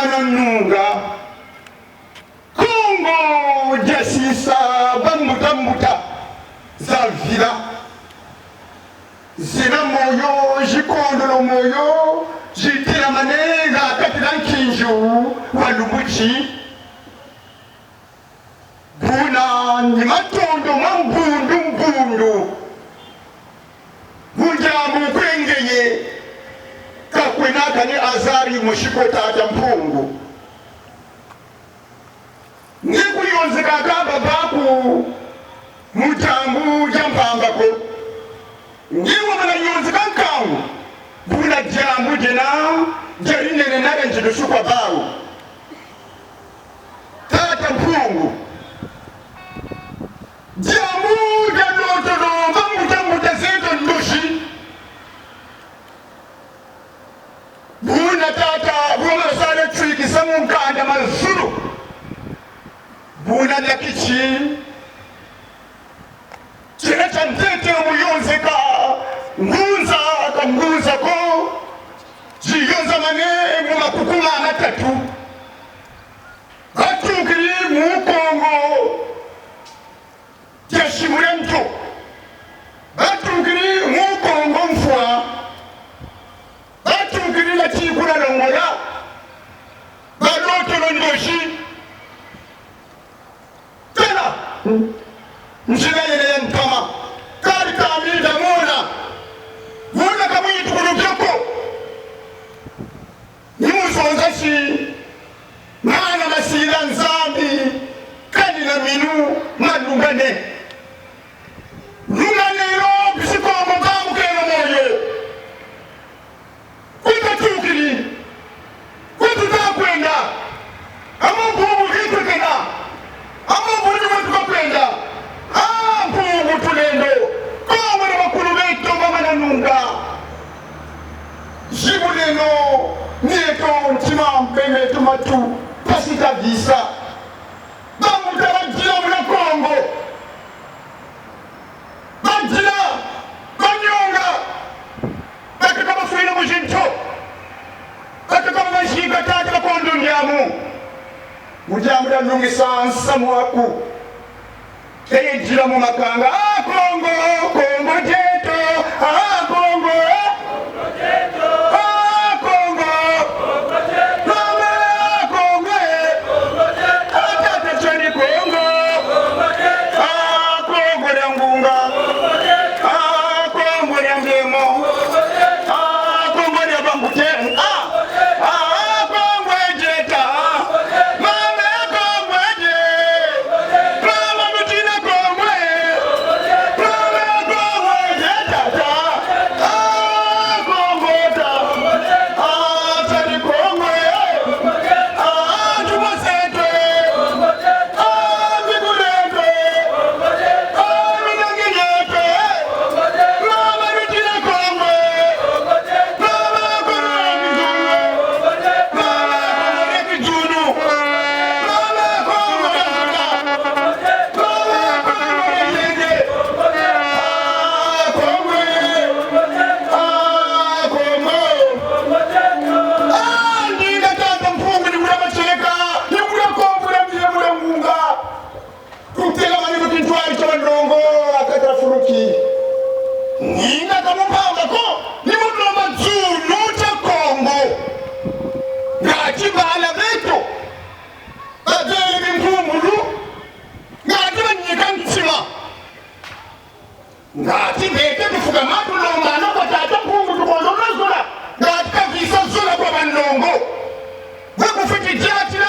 mananunga Kongo jasisa bamutambuta zavira zina moyo jikondolo moyo jitira manega katira nkinju walumuchi buna ni matondo mbundu bunjamu kwengeye kakwenaka ni azari mushiko tata mpungu nikuyonzeka kaba baku mutambu jampambako ngiwo mana yonzeka nkawu buna jambu jena jarinene naga njidusukwa bawu tata mpungu jambu janotono bamutambuta zeto ndoshi buna tata buna sare twiki samu nkanda mazuru buna nakichi chira chantete muyonzeka ngunza ko jiyonza mane mu makukuma matatu batukiri mu Kongo yashimure mto batukiri mu Kongo mfwa batukiri na chikura longola baloto londoshi tena njina yele ntama kari kamida mona kamwe tukulubyoko nimusonzashi mana masira nzambi kandi na minu malungane lunganero bisikomo bamukeno moyo kutatukiri kututakwenda amabubu kitukena amabubu watukakwenda mpungu tulendo komwe bakulu beto bamananunga jibuleno nieto ntima mpeme tumatu pasita visa bamutabajira muna Kongo bajira banyonga bakaka bafuina mujinto bakaka bashiga tata bakondo nyamu mujambula nungisa nsamu waku jira mu makanga Kongo jeto Kongo jeto Kongo jeto Kongo jeto tata chani Kongo jeto Kongo ngunga Kongo ngemo Kongo ya bambute Kongo jeta mama Kongo jeto mama mutina Kongo ngati bete kufuga matu lomano kwa tata pungu tukondo nazula ngati kavisa zula kwa bandongo wakufiti jatila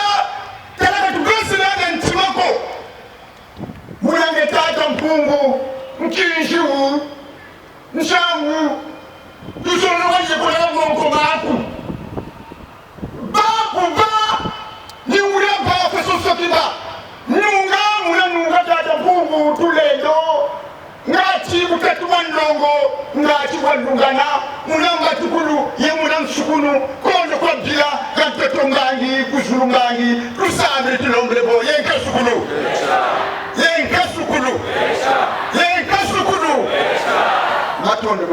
talaka tugasi laga ntimako mulange tata mpungu mkinshiwu nshangu tusono waje kwa moko baku ni ule baku sosokiba nunga tata mpungu tulendo ngati mutatu wanongo ngati walungana munamba tukulu ye munamsukunu kondo kwa bila kantoto ngangi kuzuru ngangi tusamire tilombrebo yenka sukulu matondo